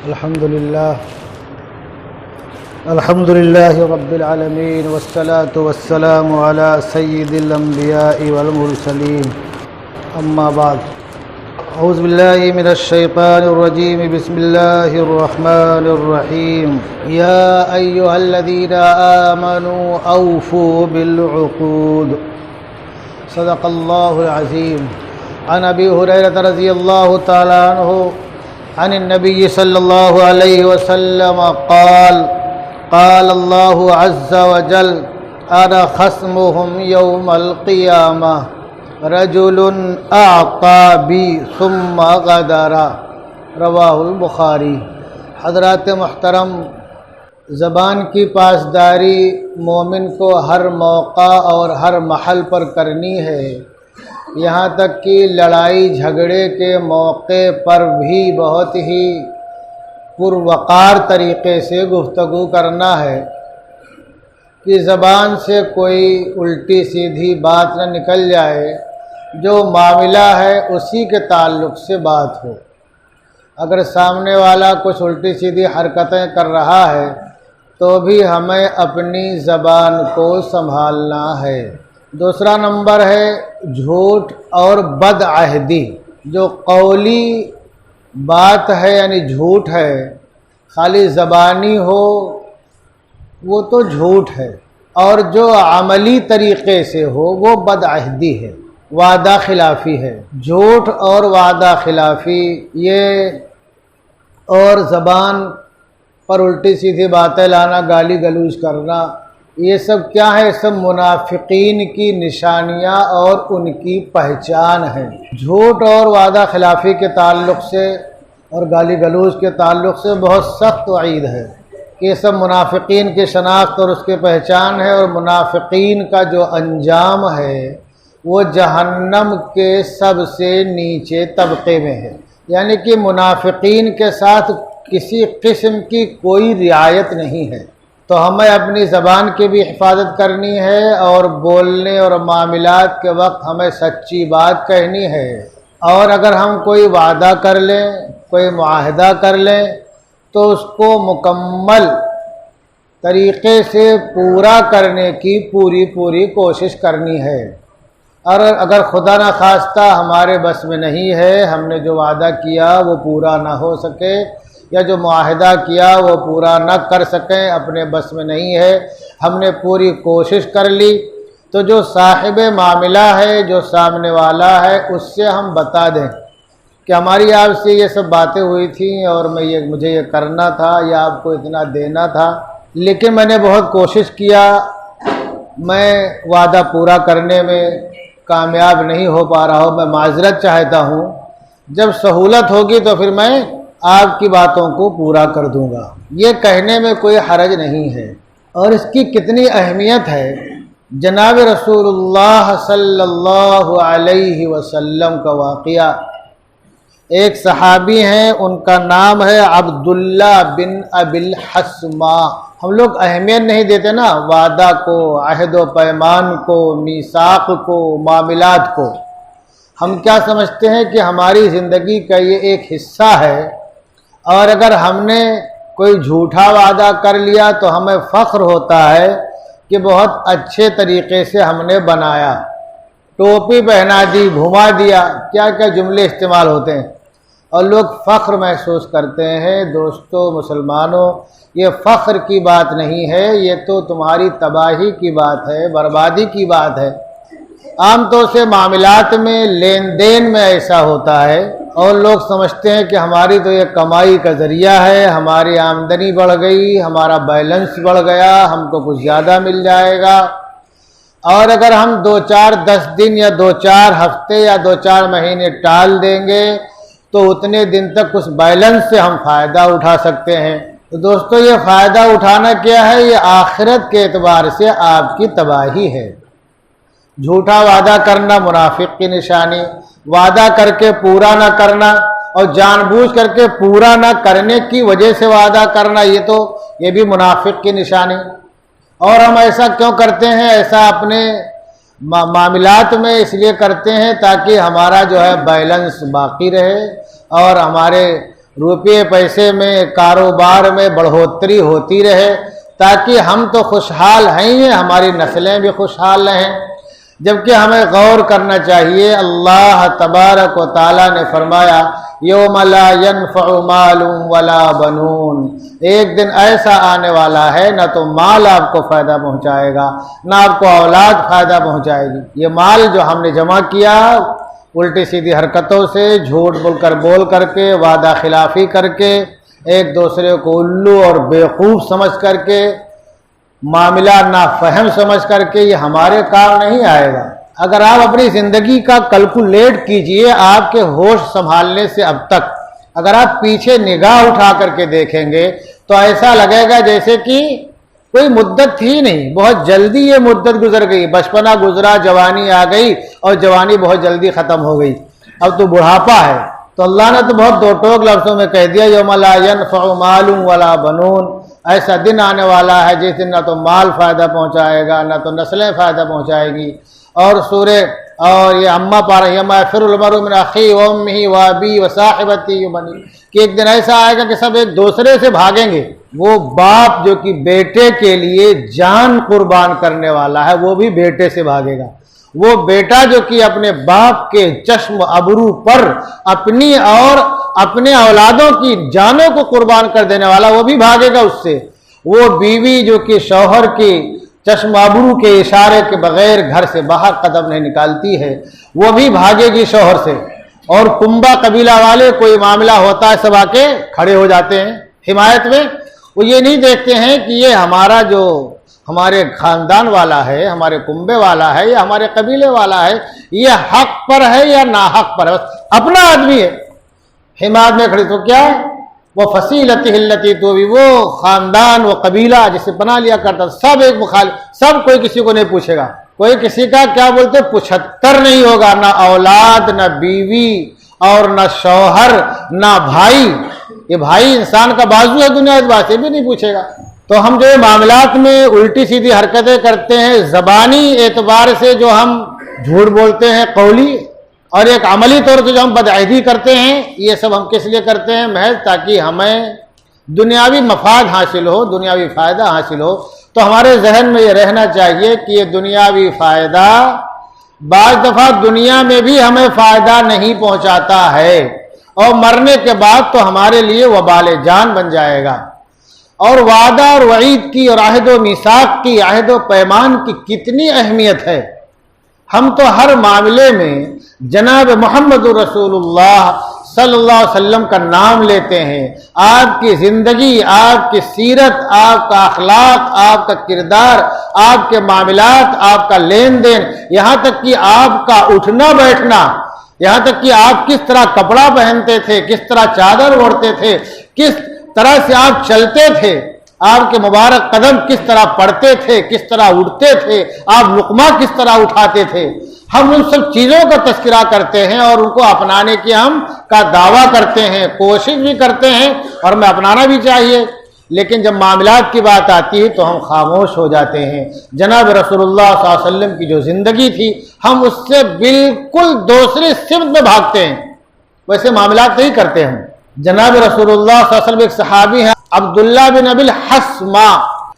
الحمد لله رب العالمين والصلاة والسلام على سيد الأنبياء والمرسلين أما بعد أعوذ بالله من الشيطان الرجيم بسم الله الرحمن الرحيم يا أيها الذين آمنوا أوفوا بالعقود صدق الله العظيم عن أبي هريرة رضي الله تعالى عنه عن النبي صلى الله عليه وسلم قال الله عز وجل أنا خصمهم يوم القيامة رجل أعطى بي ثم غدر رواہ البخاری۔ حضرات محترم، زبان کی پاسداری مومن کو ہر موقع اور ہر محل پر کرنی ہے، یہاں تک کہ لڑائی جھگڑے کے موقع پر بھی بہت ہی پروقار طریقے سے گفتگو کرنا ہے کہ زبان سے کوئی الٹی سیدھی بات نہ نکل جائے، جو معاملہ ہے اسی کے تعلق سے بات ہو۔ اگر سامنے والا کچھ الٹی سیدھی حرکتیں کر رہا ہے تو بھی ہمیں اپنی زبان کو سنبھالنا ہے۔ دوسرا نمبر ہے جھوٹ اور بدعہدی۔ جو قولی بات ہے یعنی جھوٹ ہے، خالی زبانی ہو وہ تو جھوٹ ہے، اور جو عملی طریقے سے ہو وہ بدعہدی ہے، وعدہ خلافی ہے۔ جھوٹ اور وعدہ خلافی یہ اور زبان پر الٹی سیدھی باتیں لانا، گالی گلوچ کرنا، یہ سب کیا ہے؟ سب منافقین کی نشانیاں اور ان کی پہچان ہے۔ جھوٹ اور وعدہ خلافی کے تعلق سے اور گالی گلوچ کے تعلق سے بہت سخت وعید ہے کہ یہ سب منافقین کی شناخت اور اس کی پہچان ہے، اور منافقین کا جو انجام ہے وہ جہنم کے سب سے نیچے طبقے میں ہے، یعنی کہ منافقین کے ساتھ کسی قسم کی کوئی رعایت نہیں ہے۔ تو ہمیں اپنی زبان کی بھی حفاظت کرنی ہے، اور بولنے اور معاملات کے وقت ہمیں سچی بات کہنی ہے، اور اگر ہم کوئی وعدہ کر لیں، کوئی معاہدہ کر لیں تو اس کو مکمل طریقے سے پورا کرنے کی پوری کوشش کرنی ہے۔ اور اگر خدا نہ خواستہ ہمارے بس میں نہیں ہے، ہم نے جو وعدہ کیا وہ پورا نہ ہو سکے یا جو معاہدہ کیا وہ پورا نہ کر سکیں، اپنے بس میں نہیں ہے، ہم نے پوری کوشش کر لی، تو جو صاحب معاملہ ہے، جو سامنے والا ہے، اس سے ہم بتا دیں کہ ہماری آپ سے یہ سب باتیں ہوئی تھیں اور مجھے یہ کرنا تھا یا آپ کو اتنا دینا تھا، لیکن میں نے بہت کوشش کیا، میں وعدہ پورا کرنے میں کامیاب نہیں ہو پا رہا ہوں، میں معذرت چاہتا ہوں، جب سہولت ہوگی تو پھر میں آپ کی باتوں کو پورا کر دوں گا۔ یہ کہنے میں کوئی حرج نہیں ہے، اور اس کی کتنی اہمیت ہے۔ جناب رسول اللہ صلی اللہ علیہ وسلم کا واقعہ، ایک صحابی ہیں، ان کا نام ہے عبداللہ بن ابی الحسمہ۔ ہم لوگ اہمیت نہیں دیتے نا وعدہ کو، عہد و پیمان کو، میثاق کو، معاملات کو۔ ہم کیا سمجھتے ہیں کہ ہماری زندگی کا یہ ایک حصہ ہے، اور اگر ہم نے کوئی جھوٹا وعدہ کر لیا تو ہمیں فخر ہوتا ہے کہ بہت اچھے طریقے سے ہم نے بنایا، ٹوپی پہنا دی، گھما دیا، کیا کیا جملے استعمال ہوتے ہیں، اور لوگ فخر محسوس کرتے ہیں۔ دوستو مسلمانوں، یہ فخر کی بات نہیں ہے، یہ تو تمہاری تباہی کی بات ہے، بربادی کی بات ہے۔ عام طور سے معاملات میں، لین دین میں ایسا ہوتا ہے، اور لوگ سمجھتے ہیں کہ ہماری تو یہ کمائی کا ذریعہ ہے، ہماری آمدنی بڑھ گئی، ہمارا بیلنس بڑھ گیا، ہم کو کچھ زیادہ مل جائے گا، اور اگر ہم 10 دن یا 2-4 ہفتے یا 2-4 مہینے ٹال دیں گے تو اتنے دن تک اس بیلنس سے ہم فائدہ اٹھا سکتے ہیں۔ تو دوستو، یہ فائدہ اٹھانا کیا ہے؟ یہ آخرت کے اعتبار سے آپ کی تباہی ہے۔ جھوٹا وعدہ کرنا منافق کی نشانی، وعدہ کر کے پورا نہ کرنا، اور جان بوجھ کر کے پورا نہ کرنے کی وجہ سے وعدہ کرنا، یہ بھی منافق کی نشانی۔ اور ہم ایسا کیوں کرتے ہیں؟ ایسا اپنے معاملات میں اس لیے کرتے ہیں تاکہ ہمارا جو ہے بیلنس باقی رہے، اور ہمارے روپے پیسے میں کاروبار میں بڑھوتری ہوتی رہے، تاکہ ہم تو خوشحال ہیں، ہماری نسلیں بھی خوشحال رہیں۔ جبکہ ہمیں غور کرنا چاہیے، اللہ تبارک و تعالیٰ نے فرمایا یوم لا ينفع مال ولا بنون، ایک دن ایسا آنے والا ہے نہ تو مال آپ کو فائدہ پہنچائے گا نہ آپ کو اولاد فائدہ پہنچائے گی۔ یہ مال جو ہم نے جمع کیا الٹی سیدھی حرکتوں سے، جھوٹ بول کر کے، وعدہ خلافی کر کے، ایک دوسرے کو الو اور بیوقوف سمجھ کر کے، معاملہ نافہم سمجھ کر کے، یہ ہمارے کام نہیں آئے گا۔ اگر آپ اپنی زندگی کا کیلکولیٹ کیجئے، آپ کے ہوش سنبھالنے سے اب تک اگر آپ پیچھے نگاہ اٹھا کر کے دیکھیں گے تو ایسا لگے گا جیسے کہ کوئی مدت تھی نہیں، بہت جلدی یہ مدت گزر گئی۔ بچپنا گزرا، جوانی آ گئی اور جوانی بہت جلدی ختم ہو گئی، اب تو بڑھاپا ہے۔ تو اللہ نے تو بہت دو ٹوک لفظوں میں کہہ دیا یوم لا ينفع مال ولا بنون، ایسا دن آنے والا ہے جس دن نہ تو مال فائدہ پہنچائے گا نہ تو نسلیں فائدہ پہنچائے گی۔ اور سورہ اور یہ اما پا رہی یوم یفر المرء من اخیہ وامہ وابیہ وصاحبتہ وبنیہ، کہ ایک دن ایسا آئے گا کہ سب ایک دوسرے سے بھاگیں گے۔ وہ باپ جو کہ بیٹے کے لیے جان قربان کرنے والا ہے وہ بھی بیٹے سے بھاگے گا، وہ بیٹا جو کہ اپنے باپ کے چشم ابرو پر اپنی اور اپنے اولادوں کی جانوں کو قربان کر دینے والا وہ بھی بھاگے گا اس سے، وہ بیوی جو کہ شوہر کی چشم ابرو کے اشارے کے بغیر گھر سے باہر قدم نہیں نکالتی ہے وہ بھی بھاگے گی شوہر سے۔ اور کنبا قبیلہ والے کوئی معاملہ ہوتا ہے سب آ کے کھڑے ہو جاتے ہیں حمایت میں، وہ یہ نہیں دیکھتے ہیں کہ یہ ہمارا جو ہمارے خاندان والا ہے، ہمارے کنبے والا ہے یا ہمارے قبیلے والا ہے، یہ حق پر ہے یا ناحق پر ہے، بس اپنا آدمی ہے حمایت میں کھڑی۔ تو کیا وہ فصیلتہ التی، تو بھی وہ خاندان وہ قبیلہ جسے پناہ لیا کرتا، سب ایک مخالف، سب کوئی کسی کو نہیں پوچھے گا، کوئی کسی کا کیا بولتے 75 نہیں ہوگا، نہ اولاد نہ بیوی اور نہ شوہر نہ بھائی۔ یہ بھائی انسان کا بازو ہے، دنیا اس بات سے بھی نہیں پوچھے گا۔ تو ہم جو معاملات میں الٹی سیدھی حرکتیں کرتے ہیں، زبانی اعتبار سے جو ہم جھوٹ بولتے ہیں قولی، اور ایک عملی طور سے جو ہم بدعہدی کرتے ہیں، یہ سب ہم کس لیے کرتے ہیں؟ محض تاکہ ہمیں دنیاوی مفاد حاصل ہو، دنیاوی فائدہ حاصل ہو۔ تو ہمارے ذہن میں یہ رہنا چاہیے کہ یہ دنیاوی فائدہ بعض دفعہ دنیا میں بھی ہمیں فائدہ نہیں پہنچاتا ہے، اور مرنے کے بعد تو ہمارے لیے وبال جان بن جائے گا۔ اور وعدہ اور وعید کی اور عہد و میثاق کی، عہد و پیمان کی کتنی اہمیت ہے۔ ہم تو ہر معاملے میں جناب محمد رسول اللہ صلی اللہ علیہ وسلم کا نام لیتے ہیں، آپ کی زندگی، آپ کی سیرت، آپ کا اخلاق، آپ کا کردار، آپ کے معاملات، آپ کا لین دین، یہاں تک کہ آپ کا اٹھنا بیٹھنا، یہاں تک کہ آپ کس طرح کپڑا پہنتے تھے، کس طرح چادر اوڑھتے تھے، کس طرح سے آپ چلتے تھے، آپ کے مبارک قدم کس طرح پڑتے تھے، کس طرح اٹھتے تھے، آپ لقمہ کس طرح اٹھاتے تھے، ہم ان سب چیزوں کا تذکرہ کرتے ہیں اور ان کو اپنانے کی ہم کا دعویٰ کرتے ہیں، کوشش بھی کرتے ہیں، اور ہمیں اپنانا بھی چاہیے۔ لیکن جب معاملات کی بات آتی ہے تو ہم خاموش ہو جاتے ہیں۔ جناب رسول اللہ صلی اللہ علیہ وسلم کی جو زندگی تھی، ہم اس سے بالکل دوسری سمت میں بھاگتے ہیں، ویسے معاملات نہیں کرتے ہم۔ جناب رسول اللہ صلی اللہ علیہ وسلم ایک صحابی ہیں عبداللہ بن ابی الحسمہ،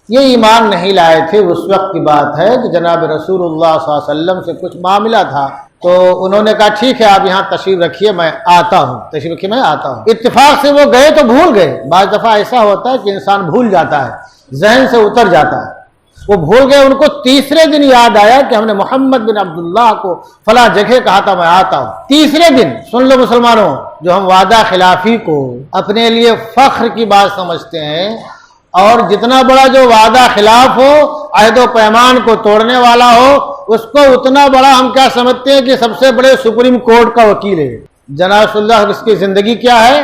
یہ ایمان نہیں لائے تھے۔ اس وقت کی بات ہے کہ جناب رسول اللہ صلی اللہ علیہ وسلم سے کچھ معاملہ تھا، تو انہوں نے کہا ٹھیک ہے آپ یہاں تشریف رکھیے، میں آتا ہوں، تشریف رکھیے میں آتا ہوں۔ اتفاق سے وہ گئے تو بھول گئے۔ بعض دفعہ ایسا ہوتا ہے کہ انسان بھول جاتا ہے، ذہن سے اتر جاتا ہے، وہ بھول گئے۔ ان کو تیسرے دن یاد آیا کہ ہم نے محمد بن عبداللہ کو فلاں جگہ کہا تھا، میں آتا ہوں۔ تیسرے دن، سن لو مسلمانوں، جو ہم وعدہ خلافی کو اپنے لیے فخر کی بات سمجھتے ہیں، اور جتنا بڑا جو وعدہ خلاف ہو، عہد و پیمان کو توڑنے والا ہو، اس کو اتنا بڑا ہم کیا سمجھتے ہیں کہ سب سے بڑے سپریم کورٹ کا وکیل ہے۔ جناب صلی اللہ علیہ وسلم اس کی زندگی کیا ہے؟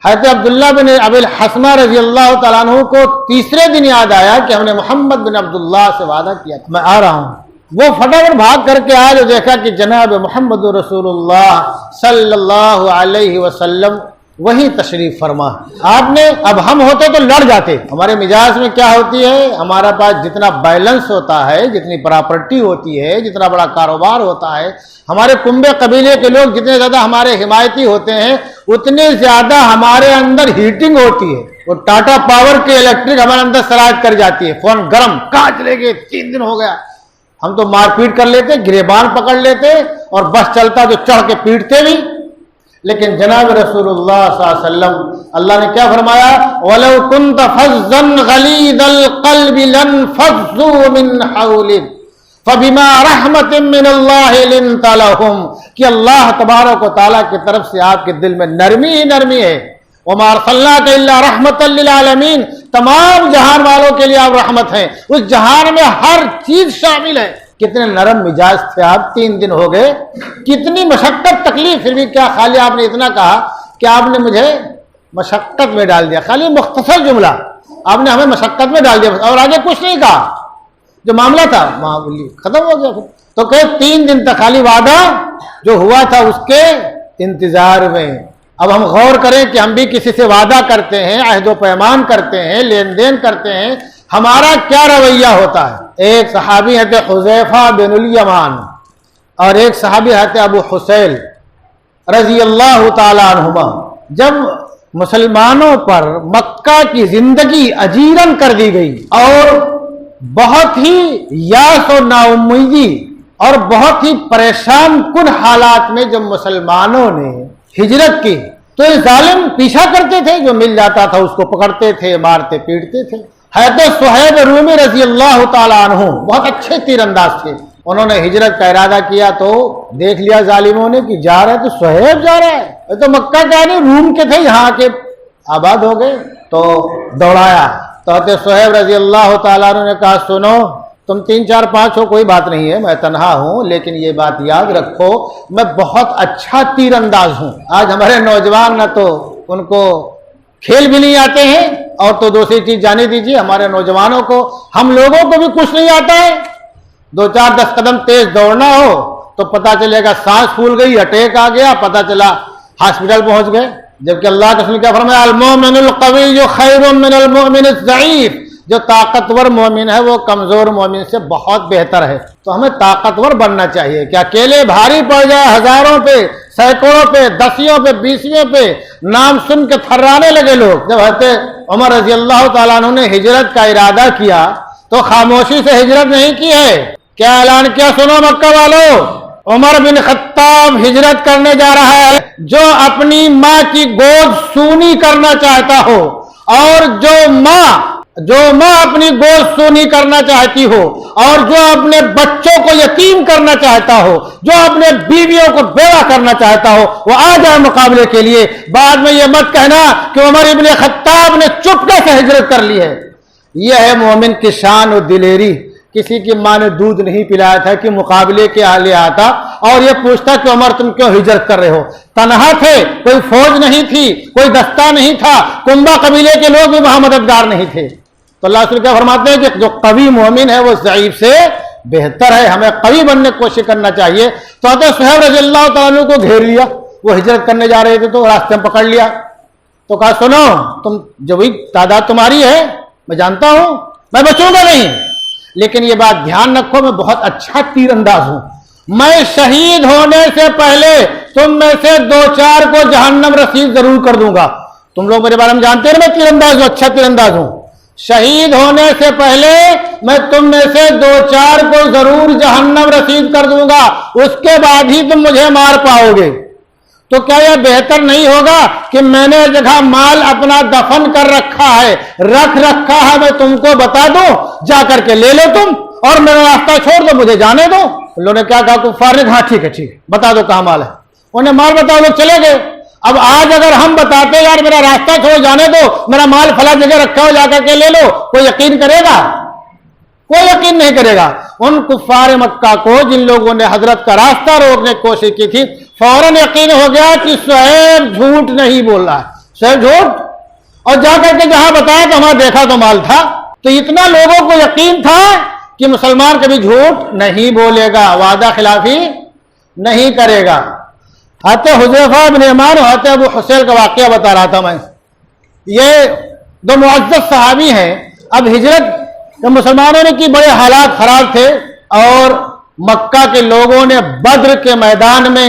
حضرت عبداللہ بن ابی الحسمہ رضی اللہ تعالیٰ عنہ کو تیسرے دن یاد آیا کہ ہم نے محمد بن عبداللہ سے وعدہ کیا تھا، میں آ رہا ہوں۔ وہ فٹافٹ بھاگ کر کے آئے، جو دیکھا کہ جناب محمد رسول اللہ صلی اللہ علیہ وسلم وہی تشریف فرما۔ آپ نے، اب ہم ہوتے تو لڑ جاتے۔ ہمارے مزاج میں کیا ہوتی ہے، ہمارا پاس جتنا بیلنس ہوتا ہے، جتنی پراپرٹی ہوتی ہے، جتنا بڑا کاروبار ہوتا ہے، ہمارے کنبے قبیلے کے لوگ جتنے زیادہ ہمارے حمایتی ہوتے ہیں، اتنی زیادہ ہمارے اندر ہیٹنگ ہوتی ہے. وہ ٹاٹا پاور کے الیکٹرک ہمارے اندر سرایت کر جاتی ہے. فون گرم کہاں چلے گئے, 3 دن ہو گیا. ہم تو مار پیٹ کر لیتے, گریبان پکڑ لیتے, اور بس چلتا تو چڑھ کے پیٹتے بھی. لیکن جناب رسول اللہ صلی اللہ علیہ وسلم, اللہ نے کیا فرمایا, وَلَوْ كُنْتَ فَظًّا غَلِيظَ الْقَلْبِ لَانفَضُّوا مِنْ حَوْلِكَ فَبِمَا رَحْمَةٍ مِّنَ اللَّهِ لِنْتَ لَهُمْ, کہ اللہ تبارک و تعالیٰ کی طرف سے آپ کے دل میں نرمی ہی نرمی ہے. وَمَا أَرْسَلْنَاكَ إِلَّا رَحْمَةً لِّلْعَالَمِينَ, تمام جہان والوں کے لیے آپ رحمت ہیں. اس جہان میں ہر چیز شامل ہے. کتنے نرم مزاج تھے آپ, 3 دن ہو گئے, کتنی مشقت تکلیف, پھر بھی کیا خالی آپ نے اتنا کہا کہ آپ نے مجھے مشقت میں ڈال دیا. خالی مختصر جملہ آپ نے ہمیں مشقت میں ڈال دیا, اور آگے کچھ نہیں کہا. جو معاملہ تھا معمولی ختم ہو گیا. تو کہ 3 دن تک خالی وعدہ جو ہوا تھا اس کے انتظار میں. اب ہم غور کریں کہ ہم بھی کسی سے وعدہ کرتے ہیں, عہد و پیمان کرتے ہیں, لین دین کرتے ہیں, ہمارا کیا رویہ ہوتا ہے. ایک صحابی ہے حذیفہ بن الیمان, اور ایک صحابی ہے ابو حسیل رضی اللہ تعالی عنہما. جب مسلمانوں پر مکہ کی زندگی اجیرن کر دی گئی, اور بہت ہی یاس و ناامیدی اور بہت ہی پریشان کن حالات میں جب مسلمانوں نے ہجرت کی, تو یہ ظالم پیچھا کرتے تھے, جو مل جاتا تھا اس کو پکڑتے تھے, مارتے پیٹتے تھے. حضرت صہیب رومی رضی اللہ تعالی عنہ بہت اچھے تیر انداز تھے. انہوں نے ہجرت کا ارادہ کیا تو دیکھ لیا ظالموں نے کہ جا رہا ہے تو صہیب جا رہا ہے, یہ تو مکہ کا نہیں روم کے تھے, یہاں کے آباد ہو گئے. تو دوڑایا تو حضرت صہیب رضی اللہ تعالیٰ عنہ نے کہا, سنو تم 3 4 5 ہو, کوئی بات نہیں ہے, میں تنہا ہوں, لیکن یہ بات یاد رکھو میں بہت اچھا تیر انداز ہوں. آج ہمارے نوجوان نہ تو ان کو کھیل بھی نہیں آتے ہیں, اور تو دوسری چیز جانے دیجیے, ہمارے نوجوانوں کو, ہم لوگوں کو بھی کچھ نہیں آتا ہے. 2 4 10 قدم تیز دوڑنا ہو تو پتا چلے گا سانس پھول گئی, اٹیک آ گیا, پتا چلا ہاسپٹل پہنچ گئے. جبکہ اللہ کے رسول کیا فرمایا, المؤمن القوی خیر من المؤمن الضعیف, جو طاقتور مومن ہے وہ کمزور مومن سے بہت بہتر ہے. تو ہمیں طاقتور بننا چاہیے کہ اکیلے بھاری پڑ جائے, ہزاروں پہ, سینکڑوں پہ, 10 پہ, 20 پہ نام سن کے تھرانے لگے لوگ. جب حضرت عمر رضی اللہ تعالیٰ عنہ نے ہجرت کا ارادہ کیا تو خاموشی سے ہجرت نہیں کی ہے, کیا اعلان کیا, سنو مکہ والو, عمر بن خطاب ہجرت کرنے جا رہا ہے. جو اپنی ماں کی گود سونی کرنا چاہتا ہو, اور جو ماں اپنی گود سونی کرنا چاہتی ہو, اور جو اپنے بچوں کو یتیم کرنا چاہتا ہو, جو اپنے بیویوں کو بیوہ کرنا چاہتا ہو, وہ آ جائے مقابلے کے لیے. بعد میں یہ مت کہنا کہ عمر ابن خطاب نے چپکے سے ہجرت کر لی ہے. یہ ہے مومن کی شان و دلیری. کسی کی ماں نے دودھ نہیں پلایا تھا کہ مقابلے کے لیے آتا اور یہ پوچھتا کہ عمر تم کیوں ہجرت کر رہے ہو. تنہا تھے, کوئی فوج نہیں تھی, کوئی دستہ نہیں تھا, کنبا قبیلے کے لوگ بھی وہاں مددگار نہیں تھے. تو اللہ رسول کیا فرماتے ہیں کہ جو قوی مومن ہے وہ ضعیف سے بہتر ہے, ہمیں قوی بننے کی کوشش کرنا چاہیے. تو حضرت صہیب رضی اللہ تعالیٰ کو گھیر لیا, وہ ہجرت کرنے جا رہے تھے تو راستے میں پکڑ لیا. تو کہا سنو, تم جو بھی تعداد تمہاری ہے میں جانتا ہوں, میں بچوں گا نہیں, لیکن یہ بات دھیان رکھو میں بہت اچھا تیر انداز ہوں. میں شہید ہونے سے پہلے تم میں سے 2 4 کو جہنم رسید ضرور کر دوں گا. تم لوگ میرے بارے میں جانتے ہیں میں تیر انداز ہوں, اچھا تیر انداز ہوں. شہید ہونے سے پہلے میں تم میں سے 2 4 کو ضرور جہنم رسید کر دوں گا, اس کے بعد ہی تم مجھے مار پاؤ گے. تو کیا یہ بہتر نہیں ہوگا کہ میں نے جگہ مال اپنا دفن کر رکھا ہے, رکھ رکھا ہے, میں تم کو بتا دوں, جا کر کے لے لو تم, اور میرا راستہ چھوڑ دو, مجھے جانے دو. انہوں نے کیا کہا, کفار نے, ہاں ٹھیک ہے بتا دو کہاں مال ہے. انہیں مال بتاؤ, لوگ چلے گئے. اب آج اگر ہم بتاتے یار میرا راستہ چھوڑ, جانے دو, میرا مال فلاں جگہ رکھا ہو, جا کر کے لے لو, کوئی یقین کرے گا؟ کوئی یقین نہیں کرے گا. ان کفار مکہ کو جن لوگوں نے حضرت کا راستہ روکنے کی کوشش کی تھی, فوراً یقین ہو گیا کہ صہیب جھوٹ نہیں بول رہا ہے, صہیب جھوٹ, اور جا کر کے جہاں بتایا تو وہاں دیکھا تو مال تھا. تو اتنا لوگوں کو یقین تھا کہ مسلمان کبھی جھوٹ نہیں بولے گا, وعدہ خلافی نہیں کرے گا. حضرت حذیفہ بن یمان اور حضرت ابو حسیل کا واقعہ بتا رہا تھا میں. یہ 2 معزز صحابی ہیں. اب ہجرت جب مسلمانوں نے کی, بڑے حالات خراب تھے, اور مکہ کے لوگوں نے بدر کے میدان میں